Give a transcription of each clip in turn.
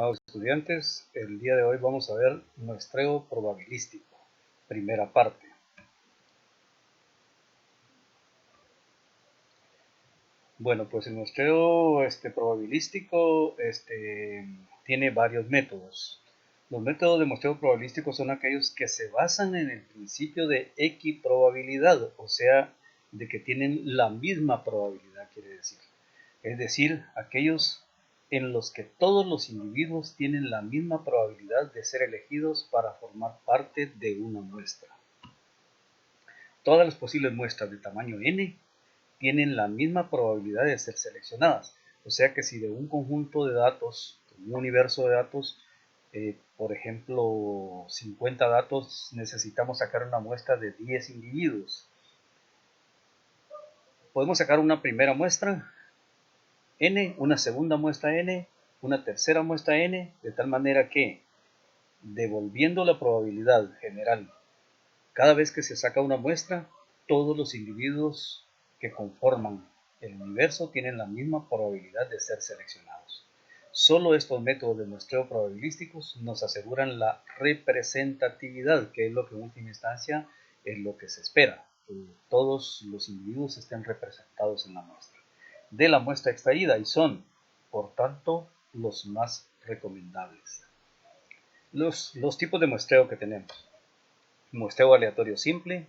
estimados estudiantes, el día de hoy vamos a ver muestreo probabilístico, primera parte. Bueno, pues el muestreo probabilístico tiene varios métodos. Los métodos de muestreo probabilístico son aquellos que se basan en el principio de equiprobabilidad, o sea, de que tienen la misma probabilidad, quiere decir. Es decir, aquellos en los que todos los individuos tienen la misma probabilidad de ser elegidos para formar parte de una muestra. Todas las posibles muestras de tamaño n tienen la misma probabilidad de ser seleccionadas. O sea que si de un conjunto de datos, un universo de datos, por ejemplo 50 datos, necesitamos sacar una muestra de 10 individuos. Podemos sacar una primera muestra n, una segunda muestra n, una tercera muestra n, de tal manera que, devolviendo la probabilidad general, cada vez que se saca una muestra, todos los individuos que conforman el universo tienen la misma probabilidad de ser seleccionados. Solo estos métodos de muestreo probabilísticos nos aseguran la representatividad, que es lo que en última instancia es lo que se espera, que todos los individuos estén representados en la muestra. De la muestra extraída y son, por tanto, los más recomendables. Los tipos de muestreo que tenemos: muestreo aleatorio simple,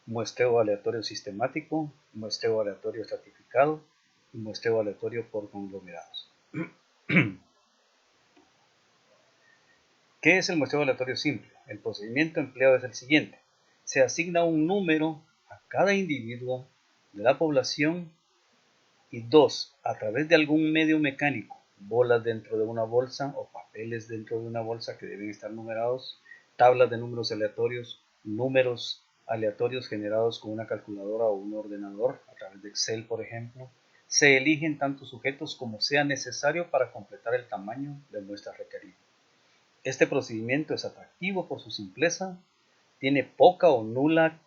muestreo aleatorio sistemático, muestreo aleatorio estratificado y muestreo aleatorio por conglomerados. ¿Qué es el muestreo aleatorio simple? El procedimiento empleado es el siguiente: se asigna un número a cada individuo de la población y dos, a través de algún medio mecánico, bolas dentro de una bolsa o papeles dentro de una bolsa que deben estar numerados, tablas de números aleatorios, números aleatorios generados con una calculadora o un ordenador, a través de Excel, por ejemplo, se eligen tantos sujetos como sea necesario para completar el tamaño de muestra requerido. Este procedimiento es atractivo por su simpleza, tiene poca o nula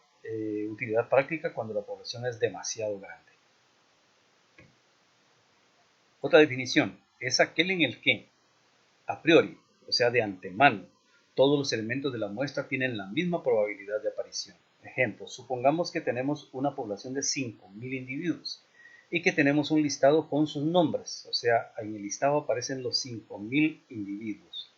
utilidad práctica cuando la población es demasiado grande. Otra definición es aquel en el que, a priori, o sea de antemano, todos los elementos de la muestra tienen la misma probabilidad de aparición. Ejemplo, supongamos que tenemos una población de 5.000 individuos y que tenemos un listado con sus nombres, o sea, en el listado aparecen los 5.000 individuos.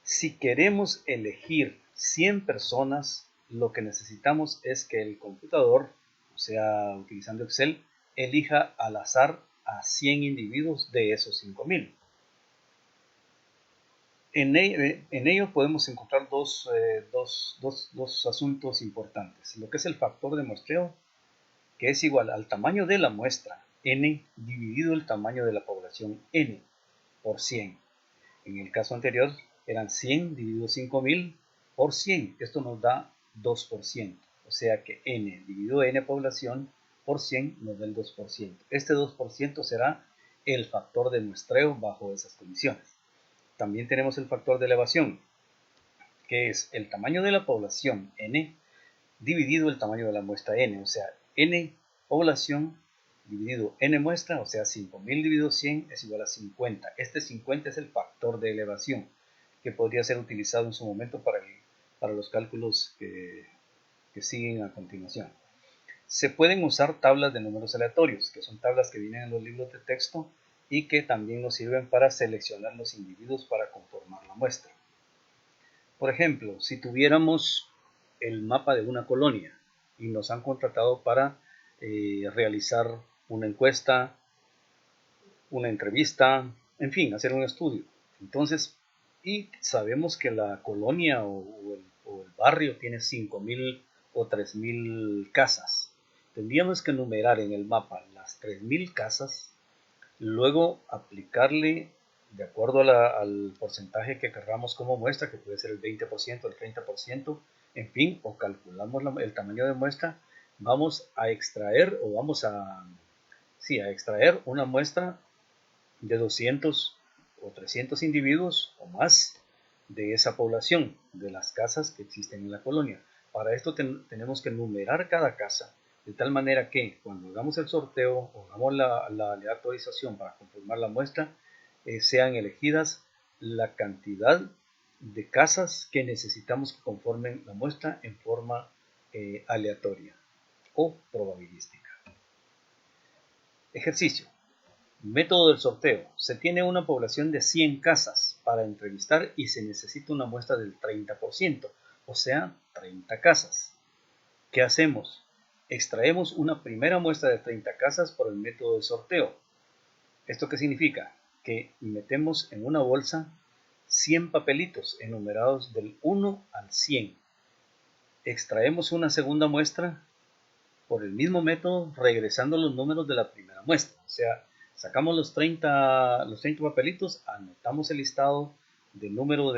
Si queremos elegir 100 personas, lo que necesitamos es que el computador, o sea, utilizando Excel, elija al azar a 100 individuos de esos 5.000. En ello podemos encontrar dos asuntos importantes. Lo que es el factor de muestreo, que es igual al tamaño de la muestra, n, dividido el tamaño de la población, n, por 100. En el caso anterior eran 100 dividido 5.000 por 100. Esto nos da 2%. O sea que n dividido n población por 100 nos da el 2%. Este 2% será el factor de muestreo bajo esas condiciones. También tenemos el factor de elevación, que es el tamaño de la población, n, dividido el tamaño de la muestra, n. O sea, n población dividido n muestra, o sea, 5.000 dividido 100 es igual a 50. Este 50 es el factor de elevación, que podría ser utilizado en su momento para los cálculos que siguen a continuación. Se pueden usar tablas de números aleatorios, que son tablas que vienen en los libros de texto y que también nos sirven para seleccionar los individuos para conformar la muestra. Por ejemplo, si tuviéramos el mapa de una colonia y nos han contratado para realizar una encuesta, una entrevista, en fin, hacer un estudio. Entonces, y sabemos que la colonia o el barrio tiene 5.000 o 3.000 casas. Tendríamos que numerar en el mapa las 3.000 casas, luego aplicarle, de acuerdo al porcentaje que querramos como muestra, que puede ser el 20%, el 30%, en fin, o calculamos el tamaño de muestra, vamos a extraer o vamos a extraer una muestra de 200 o 300 individuos o más de esa población, de las casas que existen en la colonia. Para esto tenemos que numerar cada casa, de tal manera que cuando hagamos el sorteo o hagamos la aleatorización para conformar la muestra, sean elegidas la cantidad de casas que necesitamos que conformen la muestra en forma aleatoria o probabilística. Ejercicio. Método del sorteo. Se tiene una población de 100 casas para entrevistar y se necesita una muestra del 30%, o sea, 30 casas. ¿Qué hacemos? Extraemos una primera muestra de 30 casas por el método de sorteo. ¿Esto qué significa? Que metemos en una bolsa 100 papelitos enumerados del 1 al 100. Extraemos una segunda muestra por el mismo método, regresando los números de la primera muestra. O sea, sacamos los 30 papelitos, anotamos el listado del número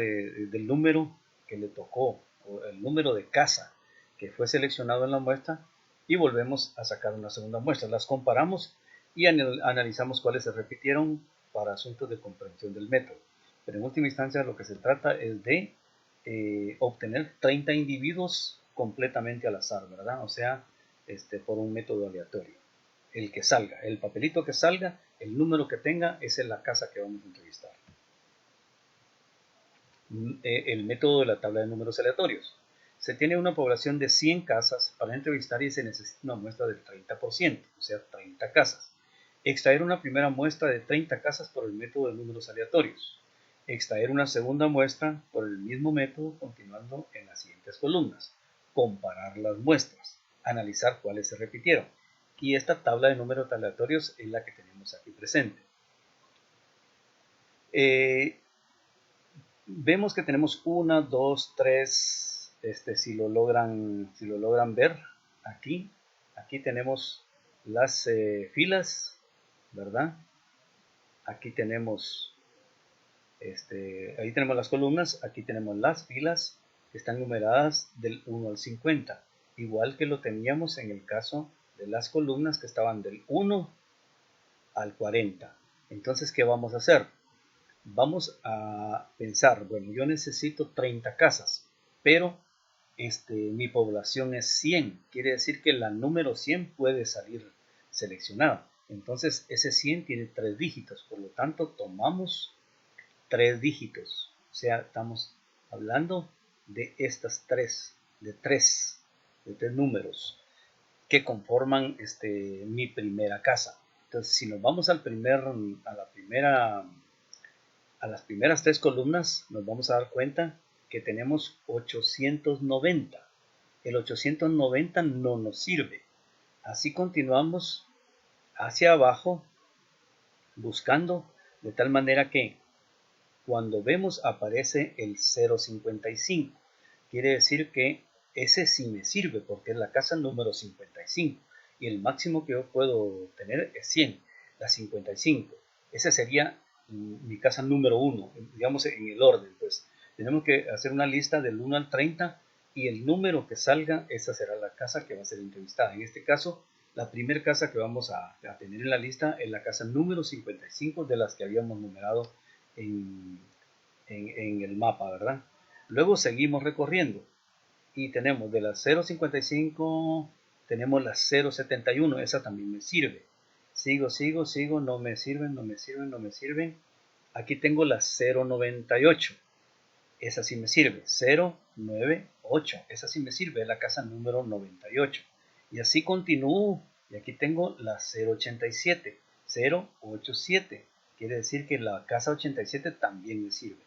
que le tocó, o el número de casa que fue seleccionado en la muestra, y volvemos a sacar una segunda muestra. Las comparamos y analizamos cuáles se repitieron para asuntos de comprensión del método. Pero en última instancia lo que se trata es de obtener 30 individuos completamente al azar, ¿verdad? O sea, por un método aleatorio. El que salga, el papelito que salga, el número que tenga, esa es la casa que vamos a entrevistar. El método de la tabla de números aleatorios. Se tiene una población de 100 casas para entrevistar y se necesita una muestra del 30%, o sea, 30 casas. Extraer una primera muestra de 30 casas por el método de números aleatorios. Extraer una segunda muestra por el mismo método, continuando en las siguientes columnas. Comparar las muestras. Analizar cuáles se repitieron. Y esta tabla de números aleatorios es la que tenemos aquí presente. Vemos que tenemos 1, 2, 3, si lo logran ver, aquí tenemos las filas, ¿verdad? Aquí tenemos, ahí tenemos las columnas, aquí tenemos las filas que están numeradas del 1 al 50, igual que lo teníamos en el caso de las columnas que estaban del 1 al 40. Entonces, ¿qué vamos a hacer? Vamos a pensar, bueno, yo necesito 30 casas, pero mi población es 100, quiere decir que la número 100 puede salir seleccionada. Entonces ese 100 tiene 3 dígitos, por lo tanto tomamos 3 dígitos. O sea, estamos hablando de estas de tres números que conforman mi primera casa. Entonces, si nos vamos a las primeras 3 columnas, nos vamos a dar cuenta que tenemos 890. El 890 no nos sirve. Así continuamos hacia abajo buscando, de tal manera que cuando vemos aparece el 055. Quiere decir que ese sí me sirve porque es la casa número 55 y el máximo que yo puedo tener es 100, la 55. Ese sería mi casa número 1, digamos en el orden. Pues tenemos que hacer una lista del 1 al 30 y el número que salga, esa será la casa que va a ser entrevistada. En este caso, la primera casa que vamos a tener en la lista es la casa número 55 de las que habíamos numerado en el mapa, ¿verdad? Luego seguimos recorriendo y tenemos de las 0.55, tenemos la 0.71, esa también me sirve. Sigo, no me sirven. Aquí tengo la 0.98, esa sí me sirve. 0.98, esa sí me sirve, es la casa número 98. Y así continúo, y aquí tengo la 0.87, 0.87, quiere decir que la casa 87 también me sirve.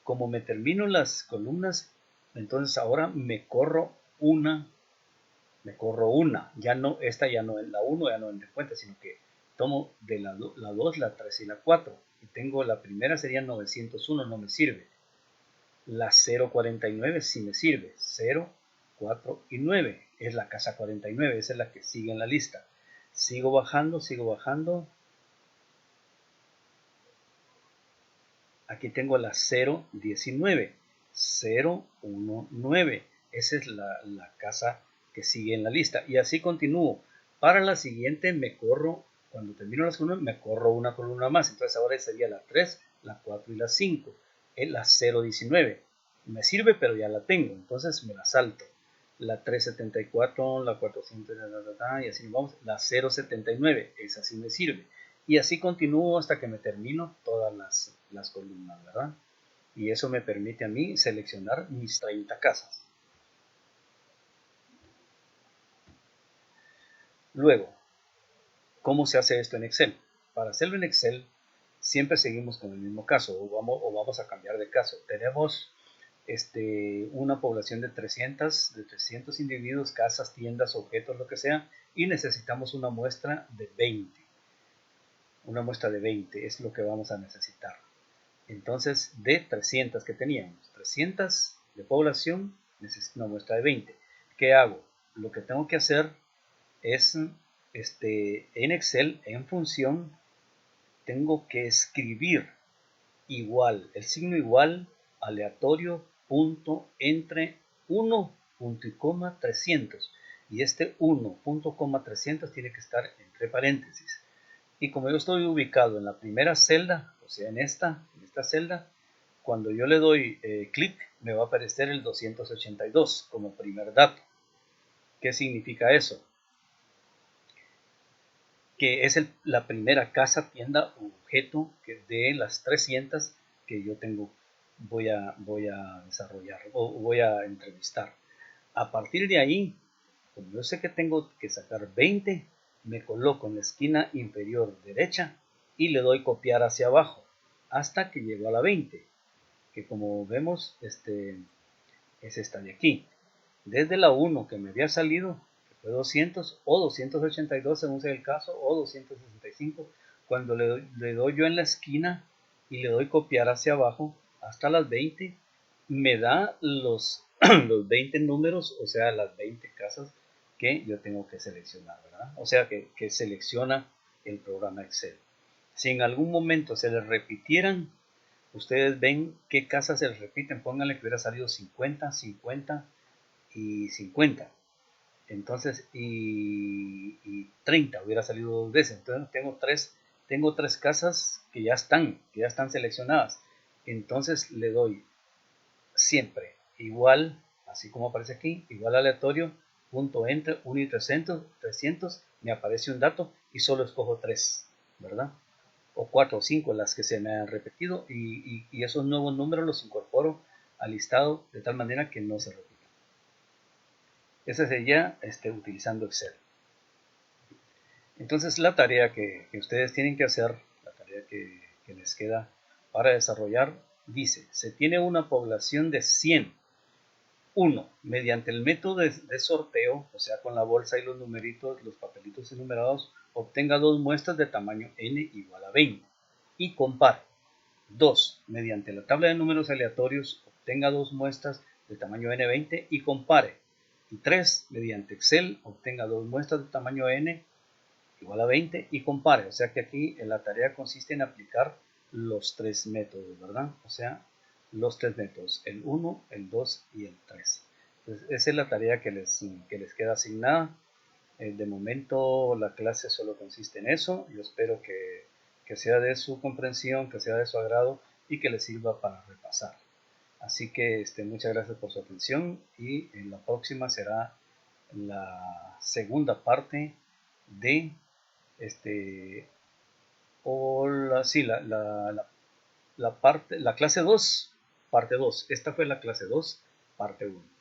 Como me termino las columnas, entonces ahora me corro una, ya no, esta ya no es la 1, ya no es de cuenta, sino que tomo de la 2, la 3 y la 4, y tengo la primera sería 901, no me sirve. La 049 sí me sirve, 0, 4 y 9, es la casa 49, esa es la que sigue en la lista. Sigo bajando, aquí tengo la 019, 019, esa es la casa que sigue en la lista, y así continúo. Para la siguiente me corro, cuando termino las columnas, me corro una columna más, entonces ahora sería la 3, la 4 y la 5, es la 019, me sirve pero ya la tengo, entonces me la salto. La 374, la 400, y así vamos, la 079, esa sí me sirve. Y así continúo hasta que me termino todas las columnas, ¿verdad? Y eso me permite a mí seleccionar mis 30 casas. Luego, ¿cómo se hace esto en Excel? Para hacerlo en Excel, siempre seguimos con el mismo caso o vamos a cambiar de caso. Tenemos una población de 300 individuos, casas, tiendas, objetos, lo que sea, y necesitamos una muestra de 20. Una muestra de 20 es lo que vamos a necesitar. Entonces, de 300 que teníamos, 300 de población, necesito una muestra de 20. ¿Qué hago? Lo que tengo que hacer es, en Excel, en función, tengo que escribir igual, el signo igual, aleatorio, punto, entre 1, punto y coma, 300. Y este 1, punto, coma, 300 tiene que estar entre paréntesis. Y como yo estoy ubicado en la primera celda, o sea, en esta celda, cuando yo le doy clic, me va a aparecer el 282 como primer dato. ¿Qué significa eso? Que es la primera casa, tienda o objeto de las 300 que yo voy a desarrollar o voy a entrevistar. A partir de ahí, como yo sé que tengo que sacar 20, me coloco en la esquina inferior derecha y le doy copiar hacia abajo hasta que llego a la 20, que como vemos es esta de aquí. Desde la 1 que me había salido, que fue 200 o 282 según sea el caso, o 265, cuando le doy yo en la esquina y le doy copiar hacia abajo hasta las 20, me da los 20 números, o sea, las 20 casas que yo tengo que seleccionar, ¿verdad? O sea, que selecciona el programa Excel. Si en algún momento se les repitieran, ustedes ven qué casas se les repiten, pónganle que hubiera salido 50, 50 y 50. Entonces, y 30 hubiera salido dos veces. Entonces tengo tres casas que ya están seleccionadas. Entonces le doy siempre igual, así como aparece aquí, igual aleatorio, punto entre 1 y 300, me aparece un dato y solo escojo 3, ¿verdad? O 4 o 5 las que se me han repetido y esos nuevos números los incorporo al listado de tal manera que no se repitan. Ese sería utilizando Excel. Entonces la tarea que ustedes tienen que hacer, la tarea que les queda para desarrollar, dice, se tiene una población de 100. 1. Mediante el método de sorteo, o sea, con la bolsa y los numeritos, los papelitos enumerados, obtenga dos muestras de tamaño n igual a 20 y compare. 2. Mediante la tabla de números aleatorios, obtenga dos muestras de tamaño n20 y compare. Y 3. Mediante Excel, obtenga dos muestras de tamaño n igual a 20 y compare. O sea que aquí la tarea consiste en aplicar los tres métodos, ¿verdad? O sea, los tres métodos, el 1, el 2 y el 3. Entonces, esa es la tarea que les queda asignada. De momento la clase solo consiste en eso. Yo espero que sea de su comprensión, que sea de su agrado y que les sirva para repasar. Así que muchas gracias por su atención y en la próxima será la segunda parte de o la, sí, la clase 2, parte 2. Esta fue la clase 2, parte 1.